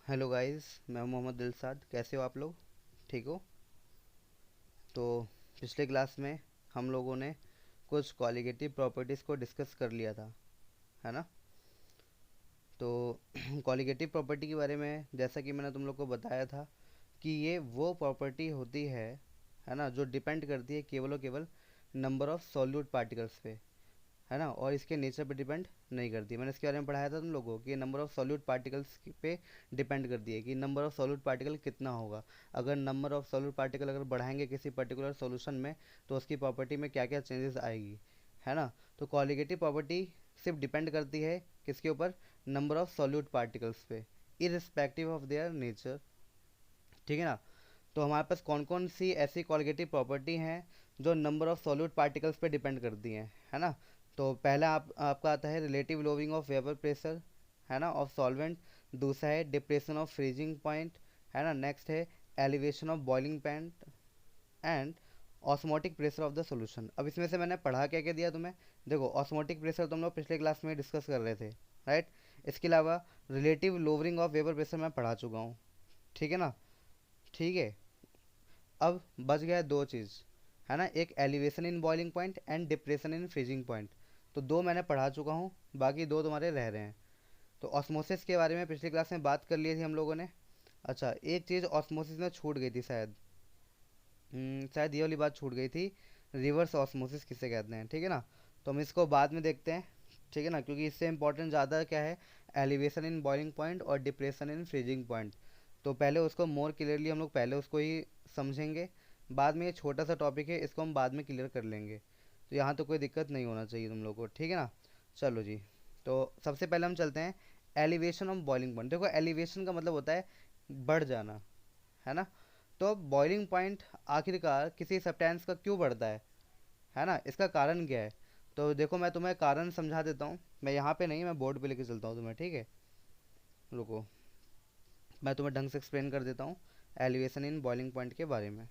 Hello guys, मैं मोहम्मद दिलसाद। कैसे हो आप लोग? ठीक हो? तो पिछले क्लास में हम लोगों ने कुछ क्वालिटेटिव प्रॉपर्टीज़ को डिस्कस कर लिया था, है ना? तो क्वालिटेटिव प्रॉपर्टी के बारे में जैसा कि मैंने तुम लोग को बताया था कि ये वो प्रॉपर्टी होती है ना, जो डिपेंड करती है केवल और केवल नंबर ऑफ सॉल्यूट पार्टिकल्स पे, है ना, और इसके नेचर पे डिपेंड नहीं करती। मैंने इसके बारे में पढ़ाया था तुम लोगों को कि नंबर ऑफ सॉल्यूट पार्टिकल्स पे डिपेंड करती है कि नंबर ऑफ सॉल्यूट पार्टिकल कितना होगा। अगर नंबर ऑफ सॉल्यूट पार्टिकल अगर बढ़ाएंगे किसी पर्टिकुलर सॉल्यूशन में तो उसकी प्रॉपर्टी में क्या क्या चेंजेस आएगी, है ना। तो कॉलिगेटिव प्रॉपर्टी सिर्फ डिपेंड करती है किसके ऊपर? नंबर ऑफ सॉल्यूट पार्टिकल्स पे, इरिस्पेक्टिव ऑफ देयर नेचर। ठीक है ना। तो हमारे पास कौन कौन सी ऐसी कॉलिगेटिव प्रॉपर्टी हैं जो नंबर ऑफ सॉल्यूट पार्टिकल्स पे डिपेंड करती हैं, है ना। तो पहला आपका आता है रिलेटिव लोविंग ऑफ वेपर प्रेशर, है ना, ऑफ सॉल्वेंट। दूसरा है डिप्रेशन ऑफ फ्रीजिंग पॉइंट, है ना। नेक्स्ट है elevation of boiling point and osmotic pressure of the solution. अब इसमें से मैंने पढ़ा क्या क्या दिया तुम्हें? देखो, ऑस्मोटिक प्रेशर तुम लोग पिछले क्लास में डिस्कस कर रहे थे, राइट। इसके अलावा relative lowering of vapour pressure मैं पढ़ा चुका हूँ, ठीक है ना। ठीक है। अब बच गया दो चीज़, है ना, एक elevation in boiling point and depression in freezing point. तो दो मैंने पढ़ा चुका हूँ, बाकी दो तुम्हारे रह रहे हैं। तो ऑस्मोसिस के बारे में पिछली क्लास में बात कर ली थी हम लोगों ने। अच्छा, एक चीज़ ऑस्मोसिस में छूट गई थी शायद। शायद ये वाली बात छूट गई थी, रिवर्स ऑस्मोसिस किसे कहते हैं, ठीक है ना। तो हम इसको बाद में देखते हैं, ठीक है ना, क्योंकि इससे इंपॉर्टेंट ज़्यादा क्या है, एलिवेशन इन बॉइलिंग पॉइंट और डिप्रेशन इन फ्रीजिंग पॉइंट। तो पहले उसको मोर क्लियरली हम लोग पहले उसको ही समझेंगे, बाद में ये छोटा सा टॉपिक है, इसको हम बाद में क्लियर कर लेंगे। तो यहाँ तो कोई दिक्कत नहीं होना चाहिए तुम लोग को, ठीक है ना। चलो जी। तो सबसे पहले हम चलते हैं एलिवेशन ऑफ बॉइलिंग पॉइंट। देखो, एलिवेशन का मतलब होता है बढ़ जाना, है ना। तो बॉइलिंग पॉइंट आखिरकार किसी सब्सटेंस का क्यों बढ़ता है ना, इसका कारण क्या है? तो देखो, मैं तुम्हें कारण समझा देता हूँ। मैं यहाँ पे नहीं, मैं बोर्ड पे लेके चलता हूँ तुम्हें, ठीक है। रुको, मैं तुम्हें ढंग से एक्सप्लेन कर देता हूँ एलिवेशन इन बॉइलिंग पॉइंट के बारे में।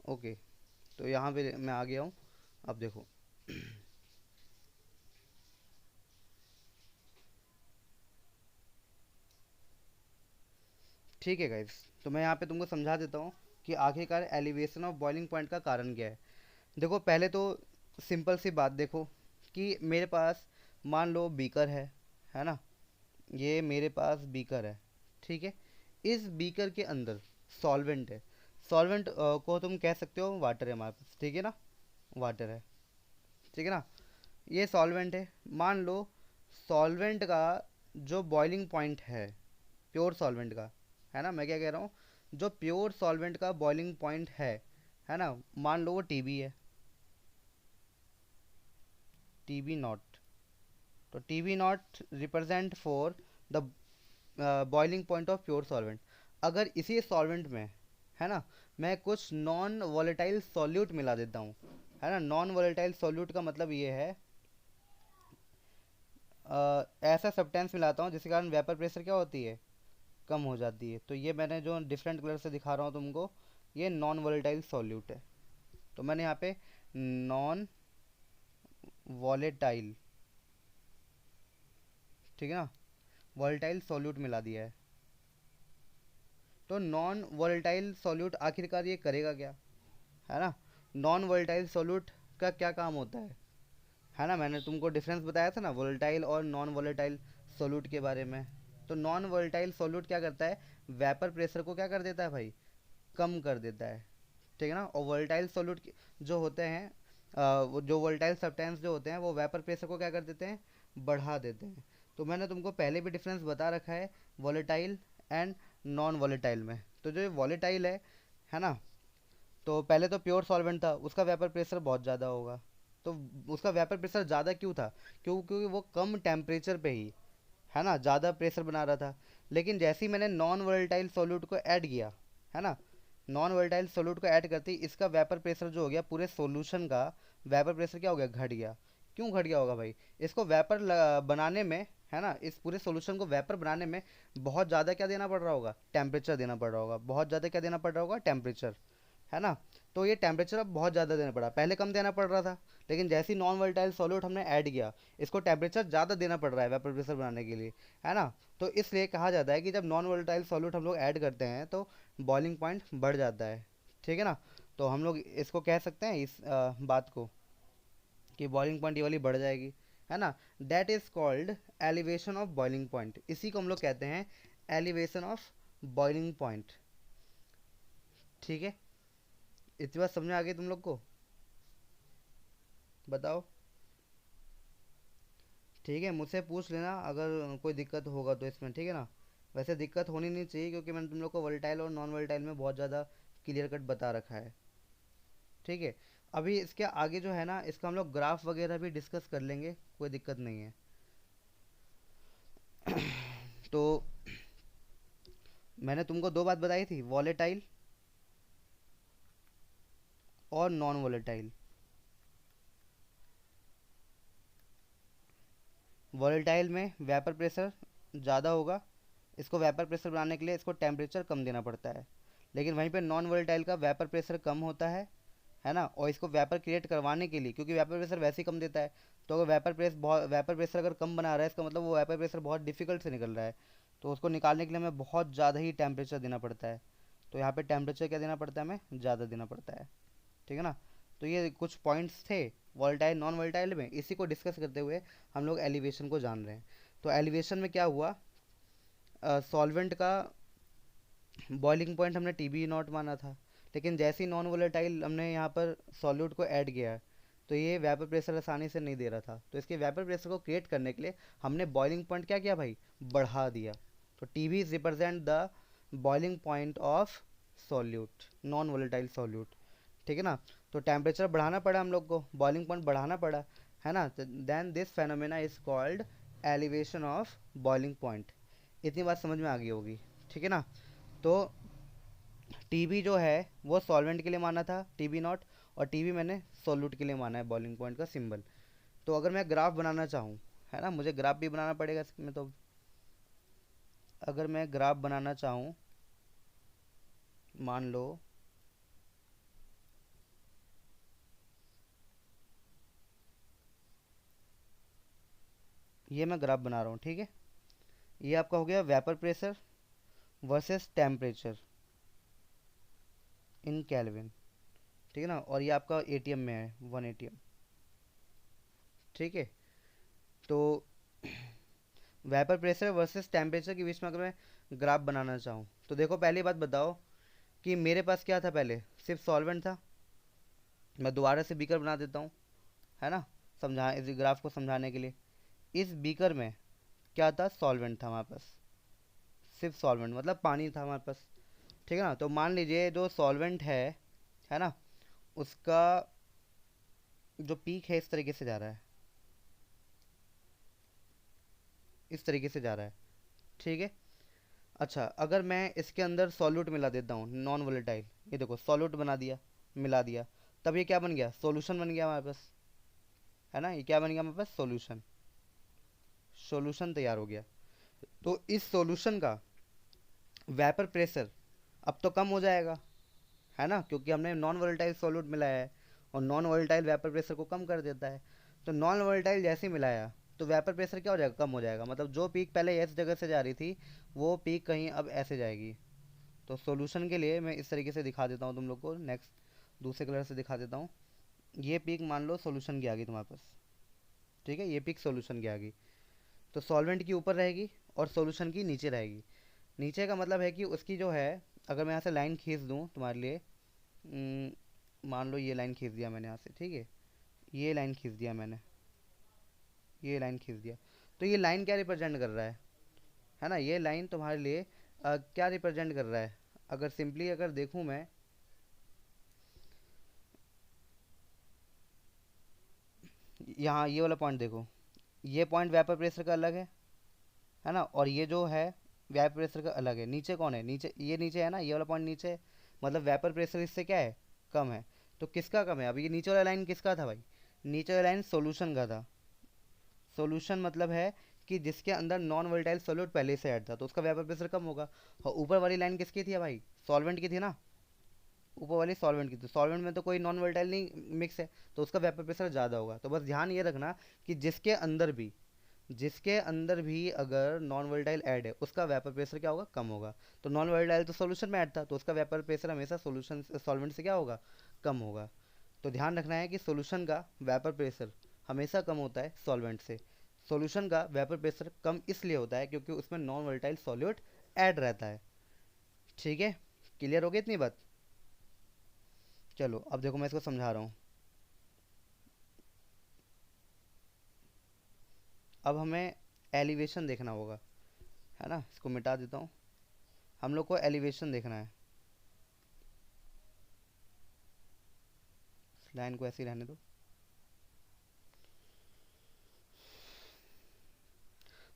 ओके, तो यहाँ पे मैं आ गया हूँ। अब देखो, ठीक है गाइस, तो मैं यहाँ पे तुमको समझा देता हूँ कि आखिरकार एलिवेशन ऑफ बॉइलिंग पॉइंट का कारण क्या है। देखो, पहले तो सिंपल सी बात देखो कि मेरे पास मान लो बीकर है ना। ये मेरे पास बीकर है, ठीक है। इस बीकर के अंदर सॉल्वेंट है। सॉल्वेंट को तुम कह सकते हो वाटर है हमारे पास, ठीक है ना। वाटर है, ठीक है ना। ये सॉल्वेंट है, मान लो। सॉल्वेंट का जो बॉइलिंग पॉइंट है, प्योर सॉल्वेंट का, है ना, मैं क्या कह रहा हूँ, जो प्योर सॉल्वेंट का बॉइलिंग पॉइंट है ना, मान लो वो टीबी है, टीबी नॉट। तो TB naught represent for the boiling point of pure solvent. अगर इसी सॉल्वेंट में, है ना, मैं कुछ नॉन वॉलेटाइल सॉल्यूट मिला देता हूँ, है ना। नॉन वॉलेटाइल सॉल्यूट का मतलब ये है, ऐसा सब्सटेंस मिलाता हूँ जिसके कारण वेपर प्रेशर क्या होती है, कम हो जाती है। तो ये मैंने जो डिफरेंट कलर से दिखा रहा हूँ तुमको, ये नॉन वॉलेटाइल सॉल्यूट है। तो मैंने यहाँ पे नॉन वॉलेटाइल, ठीक है ना, वॉलेटाइल सॉल्यूट मिला दिया है। तो नॉन वॉलेटाइल सॉल्यूट आखिरकार ये करेगा क्या, है ना। नॉन वोलेटाइल सॉल्यूट का क्या काम होता है ना। मैंने तुमको डिफरेंस बताया था ना वोलेटाइल और नॉन वोलेटाइल सॉल्यूट के बारे में। तो नॉन वोलेटाइल सॉल्यूट क्या करता है, वेपर प्रेशर को क्या कर देता है भाई, कम कर देता है, ठीक है ना। और वोलेटाइल सॉल्यूट जो होते हैं, वो जो वोलेटाइल सब्सटेंस जो होते हैं वो वेपर प्रेशर को क्या कर देते हैं, बढ़ा देते हैं। तो मैंने तुमको पहले भी डिफरेंस बता रखा है वोलेटाइल एंड नॉन वोलेटाइल में। तो जो वोलेटाइल है ना, तो पहले तो प्योर सॉल्वेंट था, उसका वेपर प्रेशर बहुत ज़्यादा होगा। तो उसका वेपर प्रेशर ज़्यादा क्यों था, क्योंकि वो कम टेम्परेचर पे ही, है ना, ज़्यादा प्रेशर बना रहा था। लेकिन जैसे ही मैंने नॉन वोलेटाइल सॉल्यूट को ऐड किया, है ना, नॉन वोलेटाइल सॉल्यूट को ऐड करते ही इसका वेपर प्रेशर जो हो गया, पूरे सॉल्यूशन का वेपर प्रेशर क्या हो गया, घट गया। क्यों घट गया होगा भाई, इसको वेपर बनाने में, है ना, इस पूरे सॉल्यूशन को वेपर बनाने में बहुत ज़्यादा क्या देना पड़ रहा होगा, टेम्परेचर देना पड़ रहा होगा। बहुत ज़्यादा क्या देना पड़ रहा होगा, टेम्परेचर, है ना। तो ये टेम्परेचर अब बहुत ज़्यादा देना पड़ा, पहले कम देना पड़ रहा था, लेकिन जैसे ही नॉन वोलेटाइल सॉल्यूट हमने ऐड किया, इसको टेम्परेचर ज़्यादा देना पड़ रहा है वेपर प्रेशर बनाने के लिए, है ना। तो इसलिए कहा जाता है कि जब नॉन वोलेटाइल सॉल्यूट हम लोग ऐड करते हैं तो बॉइलिंग पॉइंट बढ़ जाता है, ठीक है ना। तो हम लोग इसको कह सकते हैं इस बात को कि बॉइलिंग पॉइंट ये वाली बढ़ जाएगी, है ना। That is called elevation of boiling point, इसी को हम लोग कहते हैं एलिवेशन ऑफ बॉइलिंग पॉइंट, ठीक है। इतनी बात समझ में आ गई तुम लोग को, बताओ। ठीक है, मुझसे पूछ लेना अगर कोई दिक्कत होगा तो इसमें, ठीक है ना। वैसे दिक्कत होनी नहीं चाहिए क्योंकि मैंने तुम लोग को वोलेटाइल और नॉन वोलेटाइल में बहुत ज़्यादा क्लियर कट बता रखा है, ठीक है। अभी इसके आगे जो है ना, इसका हम लोग ग्राफ वगैरह भी डिस्कस कर लेंगे, कोई दिक्कत नहीं है। तो मैंने तुमको दो बात बताई थी, वॉलेटाइल और नॉन वॉलेटाइल। वॉलेटाइल में वेपर प्रेशर ज़्यादा होगा, इसको वेपर प्रेशर बनाने के लिए इसको टेम्परेचर कम देना पड़ता है, लेकिन वहीं पे नॉन वोलेटाइल का वेपर प्रेशर कम होता है ना। और इसको वेपर क्रिएट करवाने के लिए, क्योंकि वेपर प्रेशर वैसे ही कम देता है, तो अगर वेपर प्रेशर अगर कम बना रहा है, इसका मतलब वो वेपर प्रेशर बहुत डिफिकल्ट से निकल रहा है, तो उसको निकालने के लिए हमें बहुत ज़्यादा ही टेम्परेचर देना पड़ता है। तो यहाँ पे टेम्परेचर क्या देना पड़ता है, हमें ज़्यादा देना पड़ता है, ठीक है ना। तो ये कुछ पॉइंट्स थे वोल्टाइल नॉन वोल्टाइल में, इसी को डिस्कस करते हुए हम लोग एलिवेशन को जान रहे हैं। तो एलिवेशन में क्या हुआ, सॉल्वेंट का बॉइलिंग पॉइंट हमने टी बी नॉट माना था, लेकिन जैसे ही नॉन वोलेटाइल हमने यहाँ पर सॉल्यूट को ऐड किया, तो ये वेपर प्रेशर आसानी से नहीं दे रहा था, तो इसके वेपर प्रेशर को क्रिएट करने के लिए हमने बॉइलिंग पॉइंट क्या किया भाई, बढ़ा दिया। तो T B represent the boiling point of solute, non volatile solute, ठीक है ना। तो टेम्परेचर बढ़ाना पड़ा हम लोग को, बॉइलिंग पॉइंट बढ़ाना पड़ा, है ना। Then this phenomena is called elevation of boiling point. इतनी बात समझ में आ गई होगी, ठीक है ना। तो टीबी जो है वो सॉल्वेंट के लिए माना था टीबी नॉट, और टीबी मैंने सॉल्यूट के लिए माना है बॉइलिंग पॉइंट का सिंबल। तो अगर मैं ग्राफ बनाना चाहूँ, है ना, मुझे ग्राफ भी बनाना पड़ेगा इसमें। तो अगर मैं ग्राफ बनाना चाहूँ, मान लो ये मैं ग्राफ बना रहा हूँ, ठीक है। ये आपका हो गया vapour pressure versus temperature in kelvin, ठीक है ना। और ये आपका एटीएम में है, 1 ATM, ठीक है। तो वेपर प्रेशर वर्सेस टेम्परेचर के बीच में अगर मैं ग्राफ बनाना चाहूँ, तो देखो पहली बात बताओ कि मेरे पास क्या था, पहले सिर्फ सॉल्वेंट था। मैं दोबारा से बीकर बना देता हूँ, है ना, समझा इस ग्राफ को समझाने के लिए। इस बीकर में क्या था, सॉल्वेंट था हमारे पास, सिर्फ सॉल्वेंट मतलब पानी था हमारे पास, ठीक है ना। तो मान लीजिए जो सॉल्वेंट है ना, उसका जो पीक है इस तरीके से जा रहा है, इस तरीके से जा रहा है, ठीक है। अच्छा, अगर मैं इसके अंदर सॉल्यूट मिला देता हूँ नॉन वोलेटाइल, ये देखो सॉल्यूट बना दिया, मिला दिया, तब ये क्या बन गया, सॉल्यूशन बन गया हमारे पास, है ना। ये क्या बन गया हमारे पास, सॉल्यूशन, सॉल्यूशन तैयार हो गया। तो इस सॉल्यूशन का वेपर प्रेशर अब तो कम हो जाएगा, है ना, क्योंकि हमने नॉन वोलेटाइल सॉल्यूट मिलाया है, और नॉन वोलेटाइल वेपर प्रेशर को कम कर देता है। तो नॉन वोलेटाइल जैसे ही मिलाया, तो वेपर प्रेशर क्या हो जाएगा, कम हो जाएगा, मतलब जो पीक पहले इस जगह से जा रही थी, वो पीक कहीं अब ऐसे जाएगी। तो सॉल्यूशन के लिए मैं इस तरीके से दिखा देता हूँ तुम लोग को, नेक्स्ट दूसरे कलर से दिखा देता हूँ। ये पीक मान लो सॉल्यूशन की आ गई तुम्हारे पास, ठीक है, ये पीक सॉल्यूशन की आ गई। तो सॉल्वेंट की ऊपर रहेगी और सॉल्यूशन की नीचे रहेगी। नीचे का मतलब है कि उसकी जो है, अगर मैं यहाँ से लाइन खींच दूँ तुम्हारे लिए, मान लो ये लाइन खींच दिया मैंने यहाँ से, ठीक है, ये लाइन खींच दिया मैंने, ये लाइन खींच दिया। तो ये लाइन क्या रिप्रेजेंट कर रहा है ना, ये लाइन तुम्हारे लिए क्या रिप्रेजेंट कर रहा है, अगर सिंपली अगर देखूँ मैं, यहाँ ये वाला पॉइंट देखो, ये पॉइंट वेपर प्रेशर का अलग है ना, और ये जो है वेपर प्रेशर का अलग है। नीचे कौन है, नीचे ये नीचे है ना, ये वाला पॉइंट नीचे है, मतलब वेपर प्रेशर इससे क्या है, कम है। तो किसका कम है, अब ये नीचे वाला लाइन किसका था भाई, नीचे वाला लाइन सॉल्यूशन का था। सॉल्यूशन मतलब है कि जिसके अंदर नॉन वोलेटाइल सॉल्यूट पहले से ऐड था, तो उसका वेपर प्रेशर कम होगा। और ऊपर वाली लाइन किसकी थी भाई, सॉल्वेंट की थी ना, ऊपर वाली सॉल्वेंट की, तो सॉल्वेंट में तो कोई नॉन वोलेटाइल नहीं मिक्स है, तो उसका वेपर प्रेशर ज़्यादा होगा। तो बस ध्यान ये रखना कि जिसके अंदर भी अगर नॉन वोलेटाइल ऐड है उसका वेपर प्रेशर क्या होगा, कम होगा। तो नॉन वोलेटाइल तो सॉल्यूशन में ऐड था, तो उसका वेपर प्रेशर हमेशा सॉल्यूशन सॉल्वेंट से क्या होगा, कम होगा। तो ध्यान रखना है कि सॉल्यूशन का वेपर प्रेशर हमेशा कम होता है सॉल्वेंट से। सॉल्यूशन का वेपर प्रेशर कम इसलिए होता है क्योंकि उसमें नॉन वोलेटाइल सॉल्यूट ऐड रहता है। ठीक है, क्लियर हो गई इतनी बात। चलो अब देखो मैं इसको समझा रहा हूँ। अब हमें एलिवेशन देखना होगा, है ना। इसको मिटा देता हूँ। हम लोग को एलिवेशन देखना है। इस लाइन को ऐसे ही रहने दो।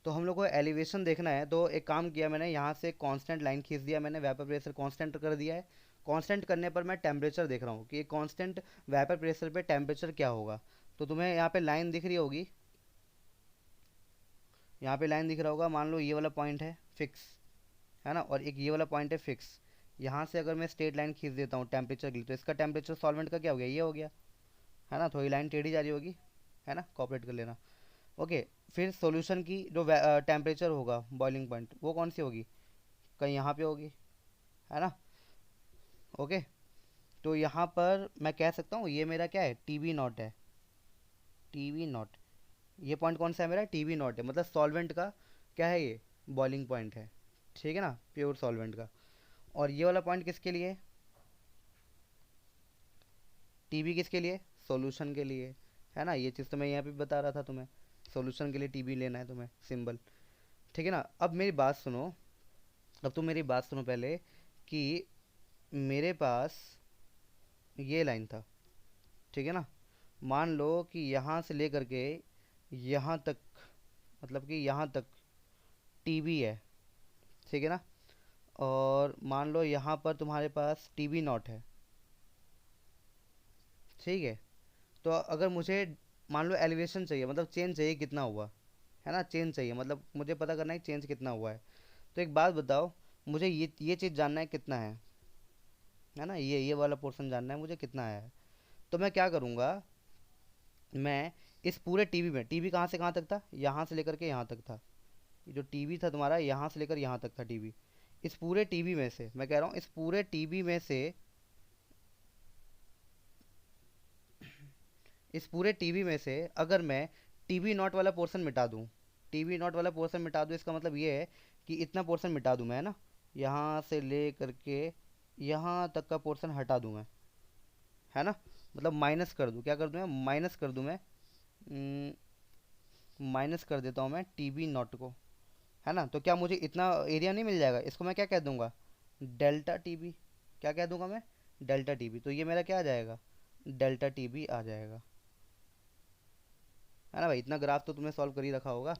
तो हम लोग को एलिवेशन देखना है, तो एक काम किया मैंने, यहाँ से कांस्टेंट लाइन खींच दिया मैंने, वेपर प्रेशर कांस्टेंट कर दिया है। कांस्टेंट करने पर मैं टेम्परेचर देख रहा हूँ कि कांस्टेंट वेपर प्रेशर पे टेम्परेचर क्या होगा। तो तुम्हें यहाँ पे लाइन दिख रही होगी, यहाँ पे लाइन दिख रहा होगा। मान लो ये वाला पॉइंट है फिक्स, है ना, और एक ये वाला पॉइंट है फिक्स। यहाँ से अगर मैं स्ट्रेट लाइन खींच देता हूँ टेम्परेचर के लिए, तो इसका टेम्परेचर सॉल्वेंट का क्या हो गया, ये हो गया, है ना। थोड़ी लाइन टेढ़ी जा रही होगी, है ना, कॉपरेट कर लेना। ओके, फिर सॉल्यूशन की जो टेम्परेचर होगा बॉइलिंग पॉइंट, वो कौन सी होगी, कहीं यहाँ पे होगी, है ना। ओके, तो यहाँ पर मैं कह सकता हूँ ये मेरा क्या है, टी वी नॉट है, टी वी नॉट। ये पॉइंट कौन सा है मेरा, टी वी नॉट है, मतलब सॉल्वेंट का क्या है, ये बॉइलिंग पॉइंट है। ठीक है ना, प्योर सॉल्वेंट का। और ये वाला पॉइंट किसके लिए, टीबी किसके लिए, सॉल्यूशन के लिए, है ना। ये चीज़ तो मैं यहाँ पे बता रहा था तुम्हें, सॉल्यूशन के लिए टीबी लेना है तुम्हें, सिंबल। ठीक है ना। अब मेरी बात सुनो, अब तुम मेरी बात सुनो पहले, कि मेरे पास ये लाइन था, ठीक है ना। मान लो कि यहाँ से लेकर के यहाँ तक, मतलब कि यहाँ तक टीबी है, ठीक है ना। और मान लो यहाँ पर तुम्हारे पास टीबी नॉट है, ठीक है। तो अगर मुझे मान लो एलिवेशन चाहिए, मतलब चेंज चाहिए कितना हुआ, है ना, चेंज चाहिए, मतलब मुझे पता करना है चेंज कितना हुआ है। तो एक बात बताओ, मुझे ये चीज़ जानना है कितना है ना, ये वाला पोर्शन जानना है मुझे कितना है। तो मैं क्या करूँगा, मैं इस पूरे टीवी में, टीवी कहाँ से कहाँ तक था, यहाँ से लेकर के यहाँ तक था। ये जो टीवी था तुम्हारा, यहाँ से लेकर यहाँ तक था टीवी। इस पूरे टीवी में से, मैं कह रहा हूँ इस पूरे टीवी में से, इस पूरे टीवी में से अगर मैं टीवी नॉट वाला पोर्शन मिटा दूँ, टीवी नॉट वाला पोर्शन मिटा दूँ, इसका मतलब ये है कि इतना पोर्शन मिटा दूँ मैं, है ना। यहाँ से ले करके यहाँ तक का पोर्शन हटा दूँ मैं, है ना। मतलब माइनस कर दूँ, क्या कर दूँ मैं, माइनस कर दूँ मैं, माइनस कर देता हूँ मैं टीवी नॉट को, है ना। तो क्या मुझे इतना एरिया नहीं मिल जाएगा, इसको मैं क्या कह दूँगा, डेल्टा टीबी। क्या कह दूँगा मैं, डेल्टा टीबी। तो ये मेरा क्या आ जाएगा, डेल्टा टीबी आ जाएगा, है ना भाई। इतना ग्राफ तो तुमने सॉल्व कर ही रखा होगा।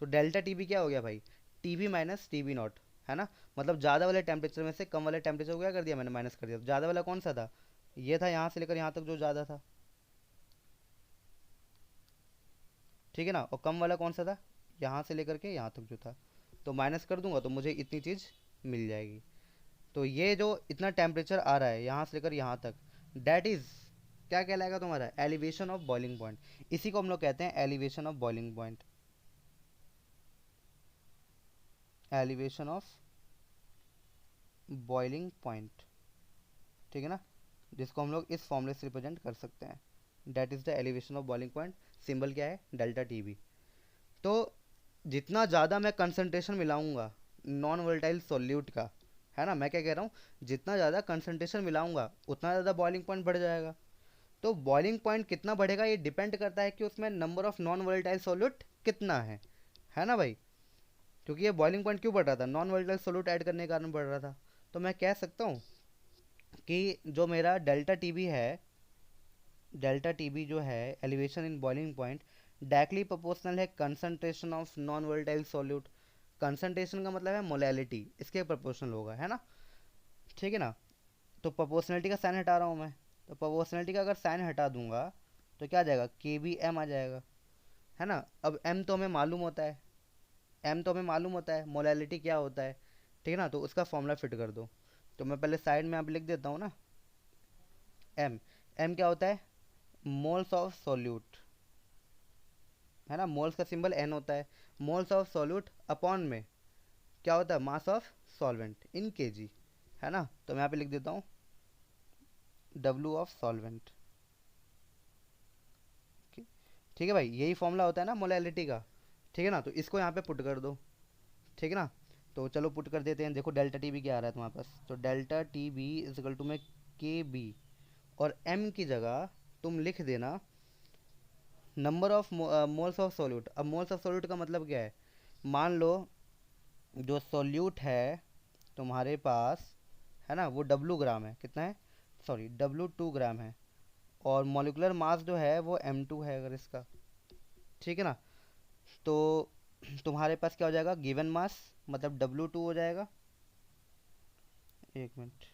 तो डेल्टा टीबी क्या हो गया भाई, टीबी माइनस टीबी नॉट, है ना। मतलब ज़्यादा वाले टेम्परेचर में से कम वाले टेम्परेचर को क्या कर दिया मैंने, माइनस कर दिया। तो ज़्यादा वाला कौन सा था, ये था, यहाँ से लेकर यहाँ तक जो ज़्यादा था, ठीक है ना। और कम वाला कौन सा था, यहाँ से लेकर के यहाँ तक जो था। तो माइनस कर दूंगा तो मुझे इतनी चीज़ मिल जाएगी। तो ये जो इतना टेम्परेचर आ रहा है यहाँ से लेकर यहाँ तक, डैट इज़ क्या कहलाएगा तुम्हारा, एलिवेशन ऑफ बॉइलिंग पॉइंट। इसी को हम लोग कहते हैं elevation of boiling point, elevation of boiling point, ठीक है ना। जिसको हम लोग इस फॉर्मूले से रिप्रेजेंट कर सकते हैं, that is the elevation of boiling point. Symbol क्या है, डेल्टा टी। तो जितना ज़्यादा मैं कंसंट्रेशन मिलाऊंगा नॉन वोलेटाइल सॉल्यूट का, है ना, मैं क्या कह रहा हूँ, जितना ज़्यादा कंसंट्रेशन मिलाऊंगा उतना ज़्यादा बॉइलिंग पॉइंट बढ़ जाएगा। तो बॉइलिंग पॉइंट कितना बढ़ेगा ये डिपेंड करता है कि उसमें number of non volatile solute कितना है ना भाई। क्योंकि ये बॉइलिंग पॉइंट क्यों बढ़ रहा था, नॉन वोलेटाइल सॉल्यूट ऐड करने के कारण बढ़ रहा था। तो मैं कह सकता हूँ कि जो मेरा डेल्टा टीबी है, डेल्टा टीबी जो है elevation in boiling point, directly proportional है concentration of non volatile solute. Concentration का मतलब है मोलैलिटी, इसके प्रोपोर्शनल होगा, है ना, ठीक है ना। तो प्रोपोर्शनलिटी का साइन हटा रहा हूँ मैं, तो प्रोपोर्शनलिटी का अगर साइन हटा दूंगा तो क्या आ जाएगा, के बी एम आ जाएगा, है ना। अब एम तो हमें मालूम होता है, एम तो हमें मालूम होता है मोलैलिटी क्या होता है, ठीक है ना। तो उसका फॉर्मूला फिट कर दो। तो मैं पहले साइड में आप लिख देता हूँ ना, एम। एम क्या होता है? मोल्स ऑफ सॉल्यूट, है ना। मोल्स का सिंबल एन होता है। मोल्स ऑफ सॉल्यूट अपॉन में क्या होता है? Mass of solvent in KG, है ना। तो मैं यहाँ पे लिख देता हूँ डब्ल्यू ऑफ सॉल्वेंट। ठीक है भाई, यही फॉर्मूला होता है ना मोलैलिटी का। ठीक है ना, तो इसको यहाँ पे पुट कर दो। ठीक है ना, तो चलो पुट कर देते हैं। देखो डेल्टा टी बी क्या आ रहा है तुम्हारे पास, तो delta T B is equal to में के बी, और एम की जगह तुम लिख देना number of moles of solute. अब मोल्स ऑफ सॉल्यूट का मतलब क्या है? मान लो जो सॉल्यूट है तुम्हारे पास, है ना, वो डब्लू ग्राम है। कितना है? सॉरी, डब्लू 2 ग्राम है। और मॉलिकुलर मास जो है वो m2 है अगर इसका। ठीक है ना, तो तुम्हारे पास क्या हो जाएगा? गिवन मास मतलब W2 हो जाएगा। एक minute,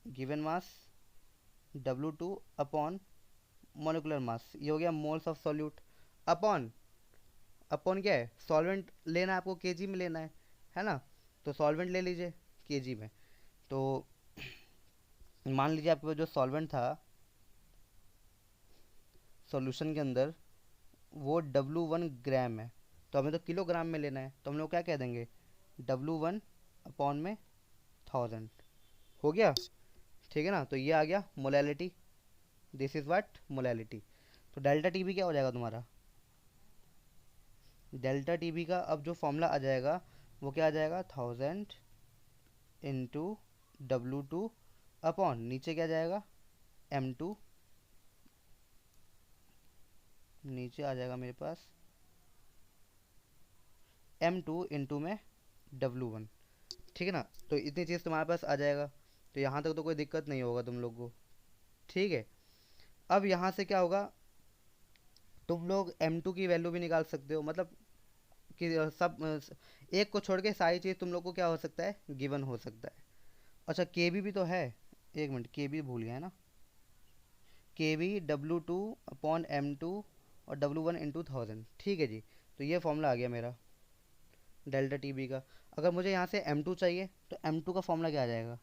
given mass W2 upon molecular mass, ये हो गया moles of solute. Upon, upon क्या है? सॉल्वेंट लेना है आपको, केजी में लेना है ना। तो सॉल्वेंट ले लीजिए केजी में। तो मान लीजिए आपके पास जो सॉल्वेंट था सॉल्यूशन के अंदर, वो W1 ग्राम है। तो हमें तो किलोग्राम में लेना है, तो हम लोग क्या कह देंगे? W1 अपॉन में 1000। हो गया। ठीक है ना, तो ये आ गया molality. This is what molality. तो डेल्टा टीबी क्या हो जाएगा तुम्हारा? डेल्टा टीबी का अब जो फॉर्मूला आ जाएगा वो क्या आ जाएगा? 1000 इंटू W2 अपॉन नीचे क्या जाएगा? M2, नीचे आ जाएगा मेरे पास M2 इंटू में W1। ठीक है ना, तो इतनी चीज़ तुम्हारे पास आ जाएगा। तो यहाँ तक तो कोई दिक्कत नहीं होगा तुम लोग को। ठीक है, अब यहाँ से क्या होगा? तुम लोग M2 की वैल्यू भी निकाल सकते हो, मतलब कि एक को छोड़ के सारी चीज़ तुम लोग को क्या हो सकता है? गिवन हो सकता है। अच्छा KB भी तो है, एक मिनट, KB भूल गया है ना। KB W2 अपॉन M2 और W1 इंटू 1000। ठीक है जी, तो ये फॉर्मूला आ गया मेरा डेल्टा टीबी का। अगर मुझे यहाँ से M2 चाहिए तो M2 का फॉर्मूला क्या आ जाएगा?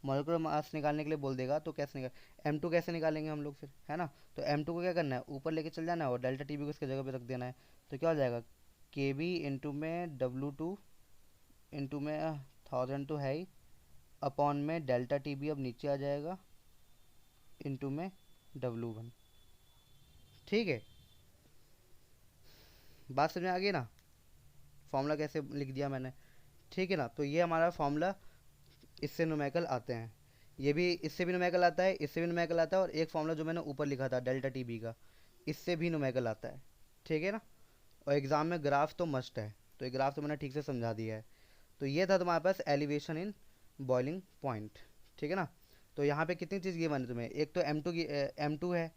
मॉलिक्यूलर मास निकालने के लिए बोल देगा तो कैसे निकाल, M2 कैसे निकालेंगे हम लोग फिर, है ना। तो M2 को क्या करना है? ऊपर लेके चल जाना है और डेल्टा टीबी को इसकी जगह पे रख देना है। तो क्या हो जाएगा? के बी इंटू में W2 इंटू में 1000 तो है ही, अपॉन में डेल्टा टीबी अब नीचे आ जाएगा इंटू में W1। ठीक है, बात समझ में आ गई ना? फॉर्मूला कैसे लिख दिया मैंने। ठीक है ना, तो ये हमारा फॉर्मूला, इससे न्यूमेरिकल आते हैं। ये भी इससे भी न्यूमेरिकल आता है, इससे भी न्यूमेरिकल आता है, और एक फॉर्मूला जो मैंने ऊपर लिखा था डेल्टा टीबी का, इससे भी न्यूमेरिकल आता है। ठीक है ना, और एग्ज़ाम में ग्राफ तो मस्ट है, तो ये ग्राफ तो मैंने ठीक से समझा दिया है। तो ये था तुम्हारे पास एलिवेशन इन बॉइलिंग पॉइंट। ठीक है ना, तो यहाँ पे कितनी चीज़ गिवन है तुम्हें? एक तो M2 की M2 है,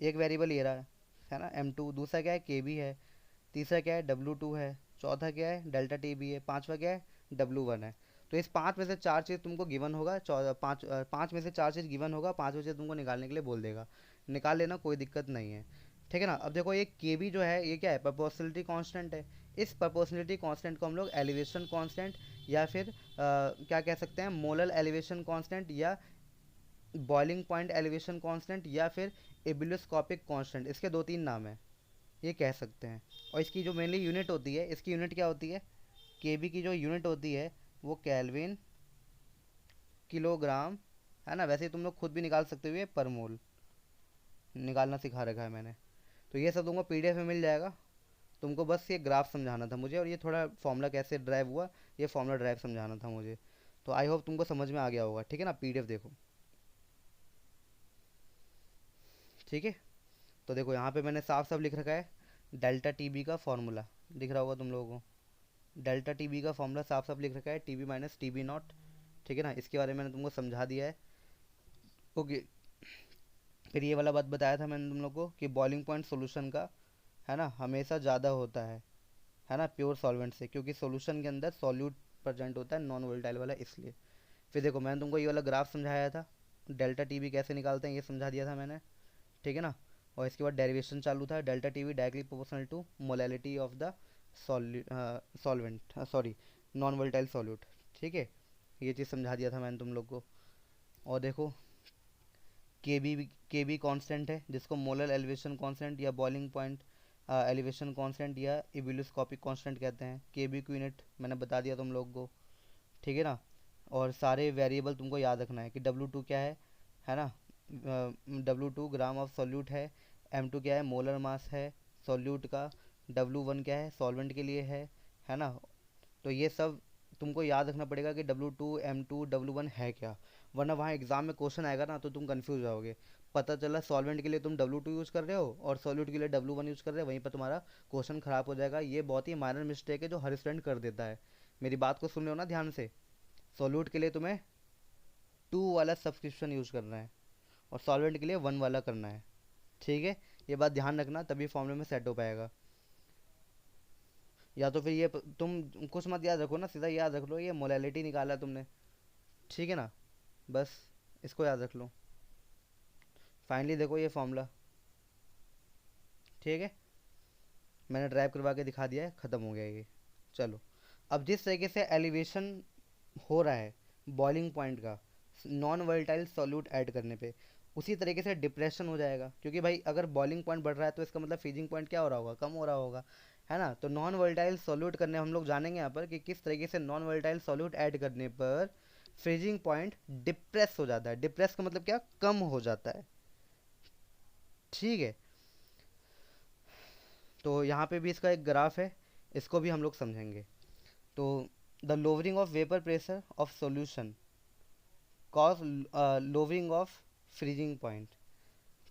एक वेरिएबल ये रहा है ना M2। दूसरा क्या है? KB है। तीसरा क्या है? W2 है। चौथा क्या है? डेल्टा TB है। पांचवा क्या है? W1 है। तो इस पांच में से चार चीज़ तुमको गिवन होगा, पांच में से चार चीज़ गिवन होगा, पांच में से तुमको निकालने के लिए बोल देगा। निकाल लेना, कोई दिक्कत नहीं है। ठीक है ना, अब देखो ये KB जो है ये क्या है? प्रोपोर्शनलिटी कांस्टेंट है। इस प्रोपोर्शनलिटी कांस्टेंट को हम लोग एलिवेशन कांस्टेंट, या फिर क्या कह सकते हैं, मोलर एलिवेशन कांस्टेंट, या बॉइलिंग पॉइंट एलिवेशन कांस्टेंट, या फिर एबिलोस्कोपिक कांस्टेंट, इसके दो तीन नाम हैं, ये कह सकते हैं। और इसकी जो मेनली यूनिट होती है, इसकी यूनिट क्या होती है? KB की जो यूनिट होती है वो केल्विन, किलोग्राम, है ना। वैसे ही तुम लोग खुद भी निकाल सकते हो, ये पर मोल निकालना सिखा रखा है मैंने। तो ये सब तुमको PDF में मिल जाएगा। तुमको बस ये ग्राफ समझाना था मुझे, और ये थोड़ा फॉर्मूला कैसे ड्राइव हुआ, ये फॉर्मूला ड्राइव समझाना था मुझे। तो आई होप तुमको समझ में आ गया होगा। ठीक है ना, PDF देखो। ठीक है, तो देखो यहाँ पे मैंने साफ साफ लिख रखा है डेल्टा TB का फॉर्मूला, दिख रहा होगा तुम लोगों को। डेल्टा TB का फॉर्मूला साफ साफ लिख रखा है, TB माइनस TB नॉट। ठीक है ना, इसके बारे में मैंने तुमको समझा दिया है। ओके, फिर ये वाला बात बताया था मैंने तुम लोग को कि बॉइलिंग पॉइंट सोल्यूशन का, है ना, हमेशा ज़्यादा होता है ना, प्योर सॉल्वेंट से, क्योंकि सॉल्यूशन के अंदर सॉल्यूट प्रेजेंट होता है, नॉन वोलेटाइल वाला, इसलिए। फिर देखो मैंने तुमको ये वाला ग्राफ समझाया था, डेल्टा TB कैसे निकालते हैं ये समझा दिया था मैंने। ठीक है ना, और इसके बाद डेरिवेशन चालू था, delta TB directly proportional to molality of the solvent, sorry, non volatile solute. ठीक है, ये चीज़ समझा दिया था मैंने तुम लोग को। और देखो के बी कांस्टेंट है, जिसको मोलर एलिवेशन कांस्टेंट या बॉइलिंग पॉइंट एलिवेशन कांस्टेंट या इबुलोस्कोपिक कांस्टेंट कहते हैं। के बी की यूनिट मैंने बता दिया तुम लोग को, ठीक है ना। और सारे वेरिएबल तुमको याद रखना है कि W2 क्या है ना। W2 ग्राम ऑफ सॉल्यूट है। M2 क्या है, मोलर मास है सॉल्यूट का। W1 क्या है, सॉल्वेंट के लिए है ना। तो ये सब तुमको याद रखना पड़ेगा कि W2 M2 W1 है क्या, वरना वहाँ एग्जाम में क्वेश्चन आएगा ना तो तुम कंफ्यूज जाओगे। पता चला सॉल्वेंट के लिए तुम W2 यूज़ कर रहे हो और सॉल्यूट के लिए W1 यूज़ कर रहे हो, वहीं पर तुम्हारा क्वेश्चन खराब हो जाएगा। ये बहुत ही माइनर मिस्टेक है जो हर स्टूडेंट कर देता है। मेरी बात को सुन लो ना ध्यान से। सॉल्यूट के लिए तुम्हें 2 वाला सब्सक्रिप्शन यूज़ करना है और सॉल्वेंट के लिए 1 वाला करना है, ठीक है। ये बात ध्यान रखना, तभी फॉर्मूले में सेट हो पाएगा। या तो फिर ये तुम कुछ मत याद रखो ना, सीधा याद रख लो ये मोलैलिटी निकाला तुमने, ठीक है ना। बस इसको याद रख लो। फाइनली देखो ये फॉर्मूला, ठीक है। मैंने ड्राइव करवा के दिखा दिया है, ख़त्म हो गया ये। चलो, अब जिस तरीके से एलिवेशन हो रहा है बॉइलिंग पॉइंट का नॉन वोलेटाइल सॉल्यूट ऐड करने पे, उसी तरीके से डिप्रेशन हो जाएगा। क्योंकि भाई अगर बॉइलिंग पॉइंट बढ़ रहा है तो इसका मतलब फ्रीजिंग पॉइंट क्या हो रहा होगा, कम हो रहा होगा, है ना। तो नॉन वोलेटाइल सॉल्यूट करने हम लोग जानेंगे यहाँ पर कि किस तरीके से नॉन वोलेटाइल सॉल्यूट ऐड करने पर फ्रीजिंग पॉइंट डिप्रेस हो जाता है। डिप्रेस का मतलब क्या, कम हो जाता है, ठीक है। तो यहाँ पे भी इसका एक ग्राफ है, इसको भी हम लोग समझेंगे। तो the lowering of vapour pressure of solution cause lowering of freezing point,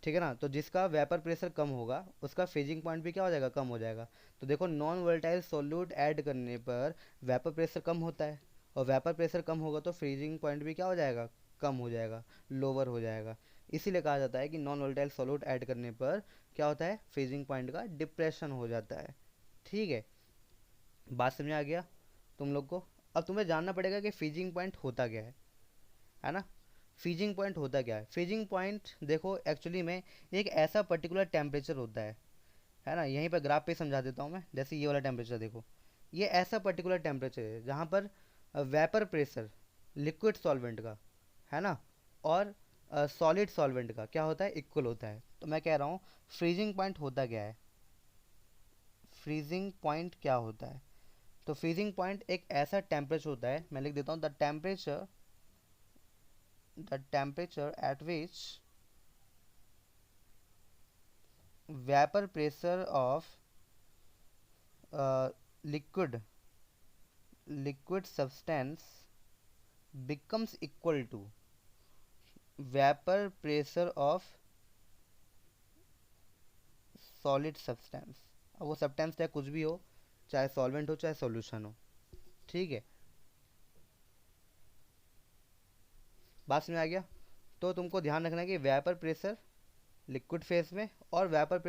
ठीक है ना। तो जिसका वेपर प्रेशर कम होगा उसका फ्रीजिंग पॉइंट भी क्या हो जाएगा, कम हो जाएगा। तो देखो नॉन वोलेटाइल सॉल्यूट ऐड करने पर वेपर प्रेशर कम होता है, और वेपर प्रेशर कम होगा तो फ्रीजिंग पॉइंट भी क्या हो जाएगा, कम हो जाएगा, लोअर हो जाएगा। इसीलिए कहा जाता है कि नॉन वोलेटाइल सॉल्यूट ऐड करने पर क्या होता है, फ्रीजिंग पॉइंट का डिप्रेशन हो जाता है, ठीक है। बात समझ में आ गया तुम लोग को। अब तुम्हें जानना पड़ेगा कि फ्रीजिंग पॉइंट होता क्या है ना। फ्रीजिंग पॉइंट होता क्या है, फ्रीजिंग पॉइंट देखो एक्चुअली में एक ऐसा पर्टिकुलर टेम्परेचर होता है ना। यहीं पर ग्राफ पे समझा देता हूँ मैं। जैसे ये वाला टेम्परेचर देखो, ये ऐसा पर्टिकुलर टेम्परेचर है जहाँ पर वेपर प्रेशर लिक्विड सॉल्वेंट का, है ना, और सॉलिड सॉल्वेंट का क्या होता है, इक्वल होता है। तो मैं कह रहा हूँ फ्रीजिंग पॉइंट होता क्या है, फ्रीजिंग पॉइंट क्या होता है। तो फ्रीजिंग पॉइंट एक ऐसा टेम्परेचर होता है, मैं लिख देता हूँ, the temperature at which vapor pressure of liquid substance becomes equal to vapor pressure of solid substance। अब वो सब्सटेंस चाहे कुछ भी हो, चाहे सॉल्वेंट हो चाहे सॉल्यूशन हो, ठीक है। बात समझ में आ गया। तो तुमको ध्यान रखना है कि वेपर प्रेशर लिक्विड फेज में और वेपर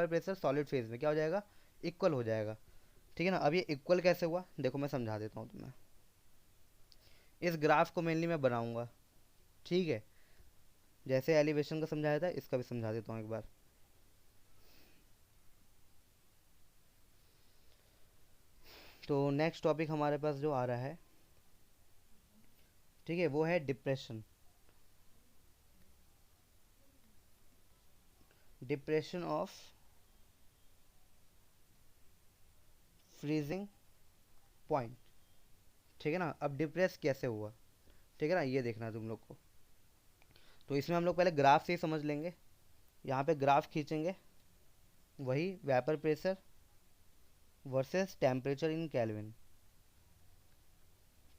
प्रेशर सॉलिड फेज में क्या हो जाएगा, इक्वल हो जाएगा, ठीक है ना। अब ये इक्वल कैसे हुआ देखो, मैं समझा देता हूँ तुम्हें। इस ग्राफ को मेनली मैं बनाऊंगा, ठीक है। जैसे एलिवेशन का समझाया था इसका भी समझा देता हूँ एक बार। तो नेक्स्ट टॉपिक हमारे पास जो आ रहा है, ठीक है, वो है depression. Depression of freezing point, ठीक है ना। अब डिप्रेस कैसे हुआ, ठीक है ना, ये देखना है तुम लोग को। तो इसमें हम लोग पहले ग्राफ से ही समझ लेंगे। यहाँ पे ग्राफ खींचेंगे, वही vapour pressure versus temperature in kelvin,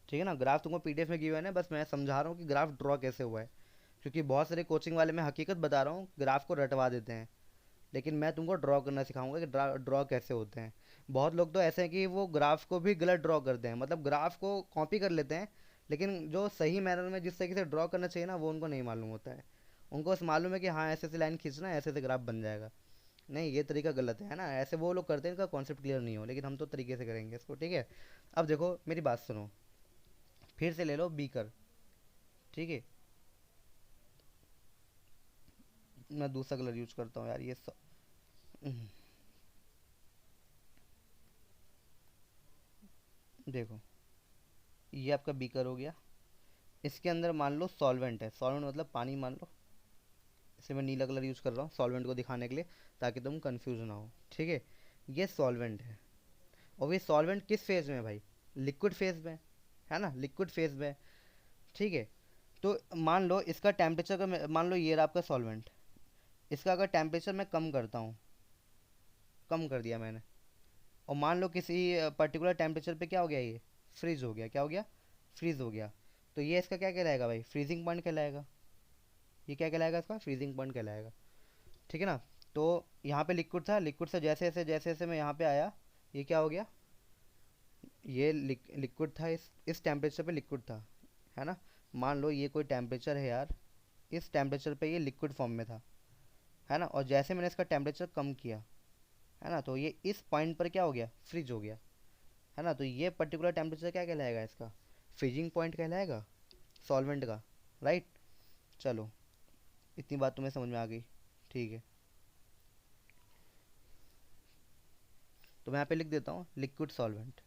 ठीक है ना। ग्राफ तुमको पीडीएफ में गिवन है, बस मैं समझा रहा हूँ कि ग्राफ ड्रॉ कैसे हुआ है। क्योंकि बहुत सारे कोचिंग वाले, मैं हकीकत बता रहा हूँ, ग्राफ को रटवा देते हैं, लेकिन मैं तुमको ड्रॉ करना सिखाऊंगा कि ड्रॉ कैसे होते हैं। बहुत लोग तो ऐसे हैं कि वो ग्राफ को भी गलत ड्रॉ करते हैं, मतलब ग्राफ को कॉपी कर लेते हैं, लेकिन जो सही मैनर में जिस तरीके से ड्रॉ करना चाहिए ना वो उनको नहीं मालूम होता है। उनको बस मालूम है कि हाँ ऐसे ऐसे लाइन खींचना है, ऐसे ऐसे ग्राफ बन जाएगा। नहीं, ये तरीका गलत है ना। ऐसे वो लोग करते हैं, इनका कॉन्सेप्ट क्लियर नहीं हो, लेकिन हम तो तरीके से करेंगे इसको, ठीक है। अब देखो मेरी बात सुनो, फिर से ले लो बीकर, ठीक है। मैं दूसरा कलर यूज करता हूँ यार, देखो ये आपका बीकर हो गया। इसके अंदर मान लो सॉल्वेंट है, सॉल्वेंट मतलब पानी मान लो, इसलिए मैं नीला कलर यूज़ कर रहा हूँ सॉल्वेंट को दिखाने के लिए, ताकि तुम कंफ्यूज ना हो। ठीक है, ये सॉल्वेंट है। और ये सॉल्वेंट किस फेज़ में है भाई? लिक्विड फेज़ में है ना, लिक्विड फेज़ में। ठीक है, तो मान लो इसका टेम्परेचर का मान लो ये रहा आपका सॉल्वेंट, इसका अगर टेम्परेचर मैं कम करता हूँ, कम कर दिया मैंने, और मान लो किसी पर्टिकुलर टेम्परेचर पे क्या हो गया, ये फ्रीज हो गया। क्या हो गया? फ्रीज हो गया। तो ये इसका क्या कहलाएगा भाई? फ्रीजिंग पॉइंट कहलाएगा। ये क्या कहलाएगा? इसका फ्रीजिंग पॉइंट कहलाएगा। ठीक है ना। तो यहाँ पे लिक्विड था, लिक्विड से जैसे जैसे मैं यहाँ पे आया, ये क्या हो गया? ये लिक्विड था, इस टेम्परेचर पे लिक्विड था, है ना। मान लो ये कोई टेम्परेचर है यार, इस टेम्परेचर पे ये लिक्विड फॉर्म में था, है ना। और जैसे मैंने इसका टेम्परेचर कम किया, है ना, तो ये इस पॉइंट पर क्या हो गया? फ्रीज हो गया, है ना। तो ये पर्टिकुलर टेम्परेचर क्या कहलाएगा? इसका फ्रीजिंग पॉइंट कहलाएगा सॉल्वेंट का, राइट। चलो, इतनी बात तुम्हें समझ में आ गई। ठीक है, तो मैं यहाँ पे लिख देता हूँ लिक्विड सॉल्वेंट।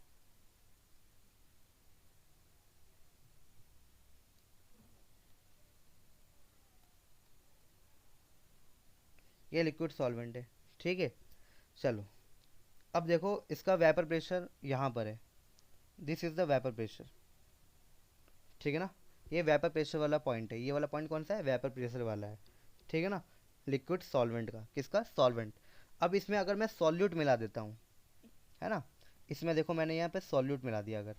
ये लिक्विड सॉल्वेंट है। ठीक है, चलो अब देखो इसका वेपर प्रेशर यहाँ पर है, this is the vapour pressure. ठीक है ना, ये वेपर प्रेशर वाला पॉइंट है। ये वाला पॉइंट कौन सा है? वेपर प्रेशर वाला है। ठीक है ना, लिक्विड सॉल्वेंट का। किसका? सॉल्वेंट। अब इसमें अगर मैं सॉल्यूट मिला देता हूँ, है ना, इसमें देखो मैंने यहाँ पे सॉल्यूट मिला दिया। अगर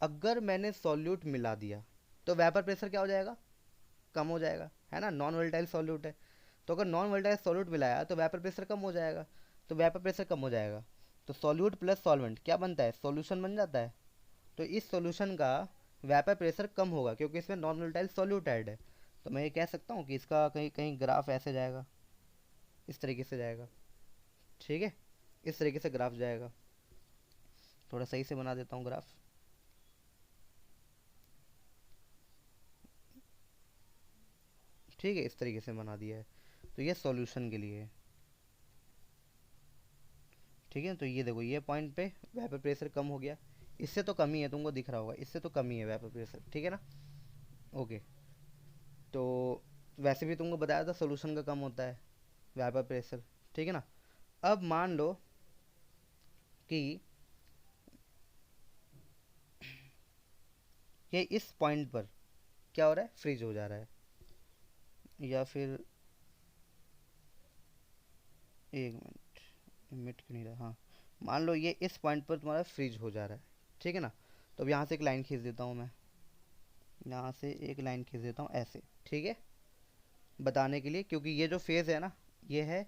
अगर मैंने सॉल्यूट मिला दिया तो वेपर प्रेशर क्या हो जाएगा? कम हो जाएगा, है ना। नॉन वोलेटाइल सॉल्यूट है, तो अगर नॉन वोलेटाइल सॉल्यूट मिलाया तो वेपर प्रेशर कम हो जाएगा। तो वेपर प्रेशर कम हो जाएगा, तो सॉल्यूट प्लस सॉल्वेंट क्या बनता है? सॉल्यूशन बन जाता है। तो इस सॉल्यूशन का वेपर प्रेशर कम होगा, क्योंकि इसमें नॉन वोलेटाइल सॉल्यूट ऐड है। तो मैं ये कह सकता हूँ कि इसका कहीं कहीं ग्राफ ऐसे जाएगा, इस तरीके से जाएगा। ठीक है, इस तरीके से ग्राफ जाएगा। थोड़ा सही से बना देता हूँ ग्राफ। ठीक है, इस तरीके से बना दिया है। तो ये सॉल्यूशन के लिए है। ठीक है, तो ये देखो ये पॉइंट पे वेपर प्रेशर कम हो गया। इससे तो कम ही है, तुमको दिख रहा होगा, इससे तो कम ही है वेपर प्रेशर। ठीक है ना। ओके, तो वैसे भी तुमको बताया था सॉल्यूशन का कम होता है वेपर प्रेशर। ठीक है ना। अब मान लो कि ये इस पॉइंट पर क्या हो रहा है? फ्रीज हो जा रहा है। या फिर एक मिनट, मिट क्यों नहीं रहा? हाँ, मान लो ये इस पॉइंट पर तुम्हारा फ्रीज हो जा रहा है। ठीक है ना। तो अब यहाँ से एक लाइन खींच देता हूँ मैं, यहाँ से एक लाइन खींच देता हूँ ऐसे। ठीक है, बताने के लिए, क्योंकि ये जो फेज़ है ना, ये है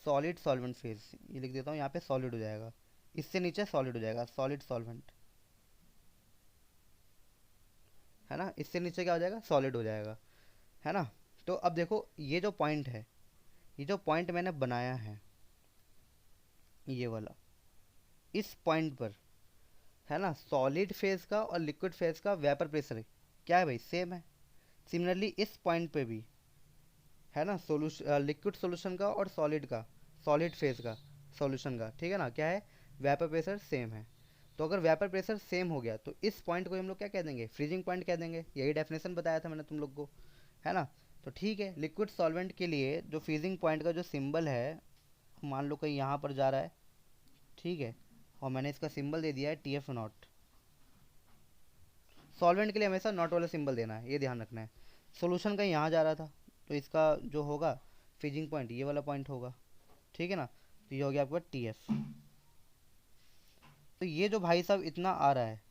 सॉलिड सॉल्वेंट फेज़। ये लिख देता हूँ यहाँ पे, सॉलिड हो जाएगा, इससे नीचे सॉलिड हो जाएगा, सॉलिड सॉल्वेंट, है ना। इससे नीचे क्या हो जाएगा? सॉलिड हो जाएगा, है ना। तो अब देखो ये जो पॉइंट है, ये जो पॉइंट मैंने बनाया है, ये वाला, इस पॉइंट पर, है ना, सॉलिड फेज का और लिक्विड फेज का वेपर प्रेशर क्या है भाई? सेम है। सिमिलरली इस पॉइंट पे भी, है ना, सोल्यूशन, लिक्विड सोल्यूशन का और सॉलिड का, सॉलिड फेज का सॉल्यूशन का, ठीक है ना, क्या है? वेपर प्रेशर सेम है। तो अगर वेपर प्रेशर सेम हो गया तो इस पॉइंट को हम लोग क्या कह देंगे? फ्रीजिंग पॉइंट कह देंगे। यही डेफिनेशन बताया था मैंने तुम लोग को, है ना। तो ठीक है, लिक्विड सॉल्वेंट के लिए जो फ्रीजिंग पॉइंट का जो सिंबल है, मान लो कहीं यहाँ पर जा रहा है, ठीक है, और मैंने इसका सिंबल दे दिया है टी एफ नॉट। सॉल्वेंट के लिए हमेशा नॉट वाला सिंबल देना है, ये ध्यान रखना है। सोल्यूशन कहीं यहाँ जा रहा था, तो इसका जो होगा फ्रीजिंग पॉइंट ये वाला पॉइंट होगा। ठीक है ना। तो ये हो गया आपका टी एफ। तो ये जो भाई साहब इतना आ रहा है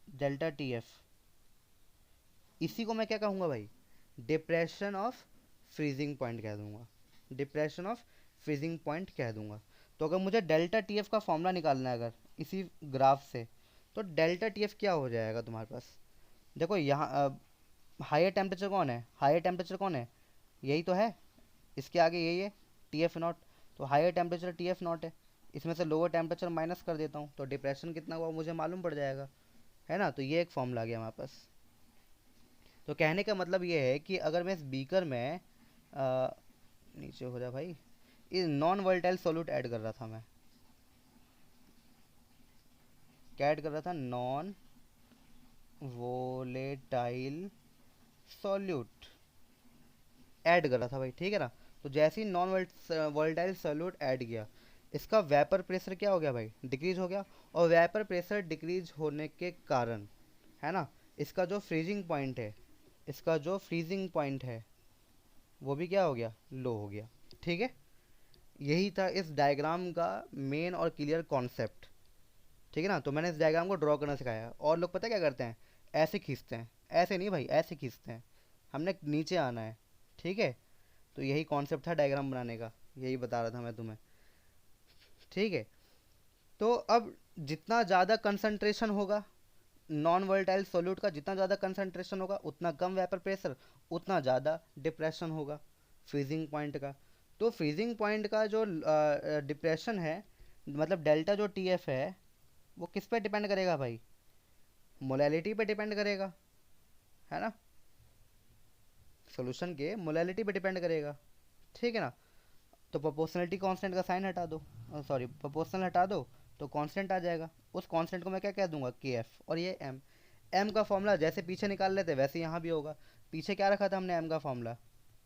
डेल्टा टी एफ, इसी को मैं क्या कहूँगा भाई? डिप्रेशन ऑफ फ्रीजिंग पॉइंट कह दूंगा, डिप्रेशन ऑफ फ्रीजिंग पॉइंट कह दूंगा। तो अगर मुझे डेल्टा टी एफ का फॉर्मूला निकालना है अगर इसी ग्राफ से, तो डेल्टा टी एफ क्या हो जाएगा तुम्हारे पास? देखो यहाँ हायर टेम्परेचर कौन है? हायर टेम्परेचर कौन है? यही तो है, इसके आगे यही है, टी एफ नॉट। तो higher temperature T F naught है, इसमें से लोअर टेम्परेचर माइनस कर देता हूँ, तो डिप्रेशन कितना हुआ मुझे मालूम पड़ जाएगा, है ना। तो ये एक फॉर्मूला आ गया हमारे पास। तो कहने का मतलब ये है कि अगर मैं इस बीकर में नीचे हो जा भाई, इस नॉन वोलेटाइल सॉल्यूट ऐड कर रहा था मैं, क्या ऐड कर रहा था? नॉन वोलेटाइल सॉल्यूट, ऐड कर रहा था भाई, ठीक है ना। तो जैसे ही नॉन वोलेटाइल सॉल्यूट ऐड किया, इसका वेपर प्रेशर क्या हो गया भाई, डिक्रीज हो गया। और वेपर प्रेशर डिक्रीज होने के कारण, है ना, इसका जो फ्रीजिंग पॉइंट है, इसका जो फ्रीजिंग पॉइंट है वो भी क्या हो गया, लो हो गया, ठीक है। यही था इस डायग्राम का मेन और क्लियर कॉन्सेप्ट, ठीक है ना। तो मैंने इस डायग्राम को ड्रॉ करना सिखाया है। और लोग पता है क्या करते हैं, ऐसे खींचते हैं, ऐसे नहीं भाई, ऐसे खींचते हैं, हमने नीचे आना है, ठीक है। तो यही कॉन्सेप्ट था डायग्राम बनाने का, यही बता रहा था मैं तुम्हें, ठीक है। तो अब जितना ज़्यादा कंसंट्रेशन होगा नॉन वोलेटाइल सॉल्यूट का, जितना ज़्यादा कंसंट्रेशन होगा उतना कम वेपर प्रेशर, उतना ज़्यादा डिप्रेशन होगा फ्रीजिंग पॉइंट का। तो फ्रीजिंग पॉइंट का जो डिप्रेशन है, मतलब डेल्टा जो टी एफ है, वो किस पे डिपेंड करेगा भाई, मोलैलिटी पे डिपेंड करेगा, है ना, सॉल्यूशन के मोलैलिटी पे डिपेंड करेगा, ठीक है ना। तो प्रोपोर्शनलिटी कांस्टेंट का साइन हटा दो, सॉरी प्रोपोर्शनल हटा दो, तो कांस्टेंट आ जाएगा। उस कांस्टेंट को मैं क्या कह दूंगा, के एफ, और ये एम। एम का फॉर्मूला जैसे पीछे निकाल लेते वैसे यहाँ भी होगा। पीछे क्या रखा था हमने एम का formula,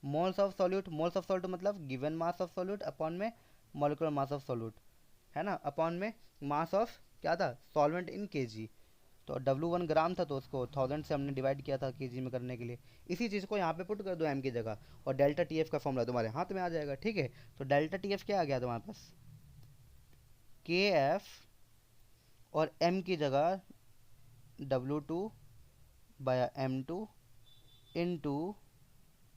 moles of solute, moles of solute मतलब given mass of solute upon में मॉलिक्यूलर मास ऑफ सॉल्यूट, है ना, अपॉन में मास ऑफ क्या था, सॉल्वेंट इन केजी। तो W1 ग्राम था तो उसको 1000 से हमने डिवाइड किया था केजी में करने के लिए। इसी चीज़ को यहाँ पे पुट कर दो एम की जगह, और डेल्टा टी एफ का फॉर्मूला तुम्हारे हाथ में आ जाएगा, ठीक है। तो डेल्टा टी एफ क्या आ गया तुम्हारे पास, के एफ, और एम की जगह W2 बाया M2 इंटू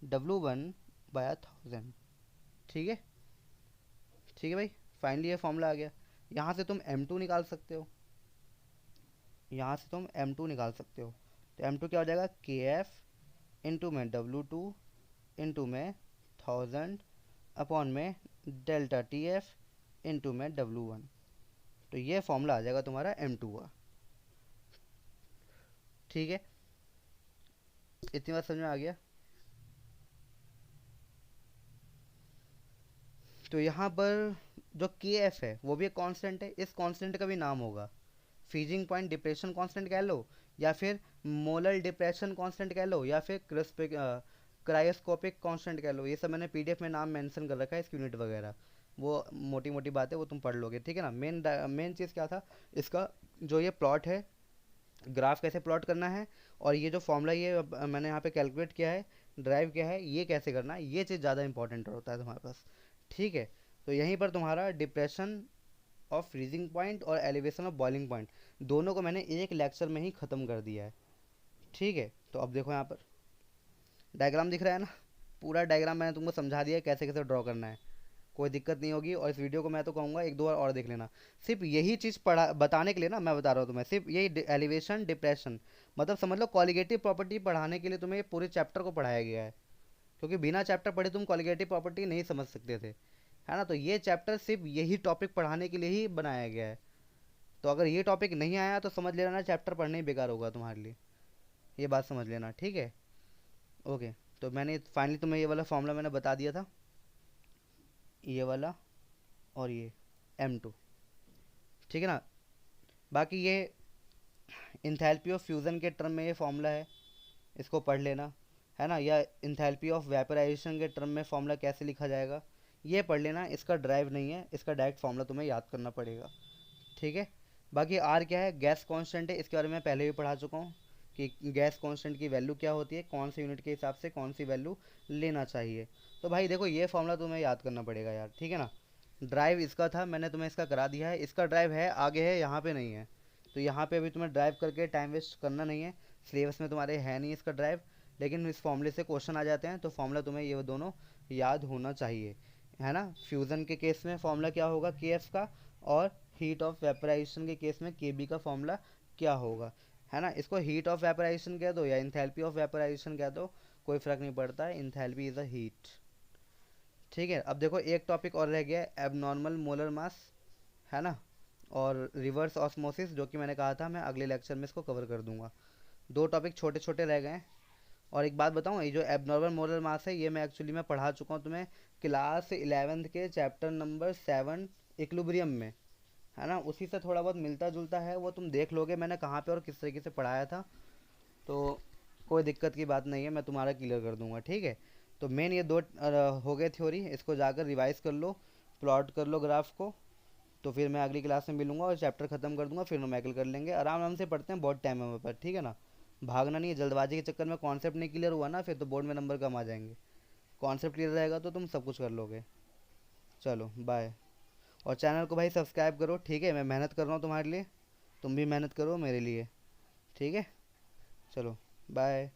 W1 बाया 1000, ठीक है, ठीक है भाई। फाइनली ये फॉर्मूला आ गया। यहाँ से तुम M2 निकाल सकते हो, यहाँ से तुम M2 निकाल सकते हो। तो M2 क्या हो जाएगा, के एफ इंटू में W2 इंटू में 1000 अपॉन में डेल्टा टी एफ इंटू में W1। तो ये फॉर्मूला आ जाएगा तुम्हारा M2 का, ठीक है। इतनी बात समझ में आ गया। तो यहाँ पर जो के एफ है वो भी एक कांस्टेंट है, इस कांस्टेंट का भी नाम होगा फ्रीजिंग पॉइंट डिप्रेशन कांस्टेंट कह लो, या फिर मोलर डिप्रेशन कांस्टेंट कह लो, या फिर क्रायोस्कोपिक कांस्टेंट कह लो। ये सब मैंने पीडीएफ में नाम मेंशन कर रखा है, इसकी यूनिट वगैरह, वो मोटी मोटी बातें वो तुम पढ़ लोगे, ठीक है ना। मेन चीज़ क्या था इसका, जो ये प्लॉट है, ग्राफ कैसे प्लॉट करना है, और ये जो फॉर्मूला ये मैंने यहाँ पे कैलकुलेट किया है, ड्राइव किया है, ये कैसे करना है, ये चीज़ ज़्यादा इंपॉर्टेंट होता है तुम्हारे पास, ठीक है। तो यहीं पर तुम्हारा डिप्रेशन ऑफ फ्रीजिंग पॉइंट और एलिवेशन ऑफ बॉइलिंग पॉइंट दोनों को मैंने एक लेक्चर में ही ख़त्म कर दिया है, ठीक है। तो अब देखो यहाँ पर डायग्राम दिख रहा है ना, पूरा डायग्राम मैंने तुमको समझा दिया है कैसे कैसे ड्रॉ करना है, कोई दिक्कत नहीं होगी। और इस वीडियो को मैं तो कहूँगा एक दो बार और देख लेना, सिर्फ यही चीज़ पढ़ा बताने के लिए ना मैं बता रहा हूँ तुम्हें, सिर्फ यही एलिवेशन डिप्रेशन, मतलब समझ लो कॉलिगेटिव प्रॉपर्टी पढ़ाने के लिए तुम्हें ये पूरे चैप्टर को पढ़ाया गया है, क्योंकि बिना चैप्टर पढ़े तुम कॉलिगेटिव प्रॉपर्टी नहीं समझ सकते थे, है ना। तो ये चैप्टर सिर्फ यही टॉपिक पढ़ाने के लिए ही बनाया गया है। तो अगर ये टॉपिक नहीं आया तो समझ लेना चैप्टर पढ़ना ही बेकार होगा तुम्हारे लिए, ये बात समझ लेना, ठीक है। ओके, तो मैंने फाइनली तुम्हें ये वाला फॉर्मूला मैंने बता दिया था, ये वाला और ये M2, ठीक है ना। बाकी ये इंथैल्पी ऑफ फ्यूज़न के टर्म में ये फॉर्मूला है, इसको पढ़ लेना, है ना। या इंथैल्पी ऑफ वेपराइजेशन के टर्म में फॉर्मूला कैसे लिखा जाएगा ये पढ़ लेना। इसका ड्राइव नहीं है, इसका डायरेक्ट फॉर्मूला तुम्हें याद करना पड़ेगा, ठीक है। बाकी आर क्या है, गैस कांस्टेंट है, इसके बारे में पहले भी पढ़ा चुका हूँ कि गैस कांस्टेंट की वैल्यू क्या होती है, कौन से यूनिट के हिसाब से कौन सी वैल्यू लेना चाहिए। तो भाई देखो ये फॉर्मूला तुम्हें याद करना पड़ेगा यार, ठीक है ना। ड्राइव इसका था, मैंने तुम्हें इसका करा दिया है, इसका ड्राइव है आगे है, यहाँ पे नहीं है। तो यहाँ पे अभी तुम्हें ड्राइव करके टाइम वेस्ट करना नहीं है, सिलेबस में तुम्हारे है नहीं इसका ड्राइव, लेकिन इस फॉर्मूले से क्वेश्चन आ जाते हैं, तो फॉर्मूला तुम्हें ये दोनों याद होना चाहिए, है ना। फ्यूज़न के केस में फॉर्मूला क्या होगा के एफ का, और हीट ऑफ वेपराइजेशन के केस में के बी का फॉर्मूला क्या होगा, है ना। इसको हीट ऑफ वेपराइजेशन कह दो या इंथैल्पी ऑफ वेपराइजेशन कह दो, कोई फ़र्क नहीं पड़ता है, इंथैल्पी इज़ अ हीट, ठीक है। अब देखो एक टॉपिक और रह गया है, एबनॉर्मल मोलर मास, है ना, और रिवर्स ऑस्मोसिस, जो कि मैंने कहा था मैं अगले लेक्चर में इसको कवर कर दूंगा। दो टॉपिक छोटे छोटे रह गए हैं। और एक बात बताऊँ, ये जो एबनॉर्मल मोलर मास है ये मैं एक्चुअली मैं पढ़ा चुका हूँ तुम्हें क्लास 11th के चैप्टर नंबर 7 इक्विलिब्रियम में, है ना। उसी से थोड़ा बहुत मिलता जुलता है, वो तुम देख लोगे मैंने कहाँ पे और किस तरीके से पढ़ाया था, तो कोई दिक्कत की बात नहीं है, मैं तुम्हारा क्लियर कर दूंगा, ठीक है। तो मेन ये दो हो गए थ्योरी, इसको जाकर रिवाइज कर लो, प्लॉट कर लो ग्राफ को। तो फिर मैं अगली क्लास में मिलूंगा और चैप्टर ख़त्म कर दूंगा, फिर न्यूमेरिकल कर लेंगे। आराम आराम से पढ़ते हैं, बहुत टाइम है हमारे पास, ठीक है ना। भागना नहीं है, जल्दबाजी के चक्कर में कॉन्सेप्ट नहीं क्लियर हुआ ना, फिर तो बोर्ड में नंबर कम आ जाएंगे। कॉन्सेप्ट क्लियर रहेगा तो तुम सब कुछ कर लोगे। चलो बाय। और चैनल को भाई सब्सक्राइब करो, ठीक है। मैं मेहनत कर रहा हूँ तुम्हारे लिए, तुम भी मेहनत करो मेरे लिए, ठीक है। चलो बाय।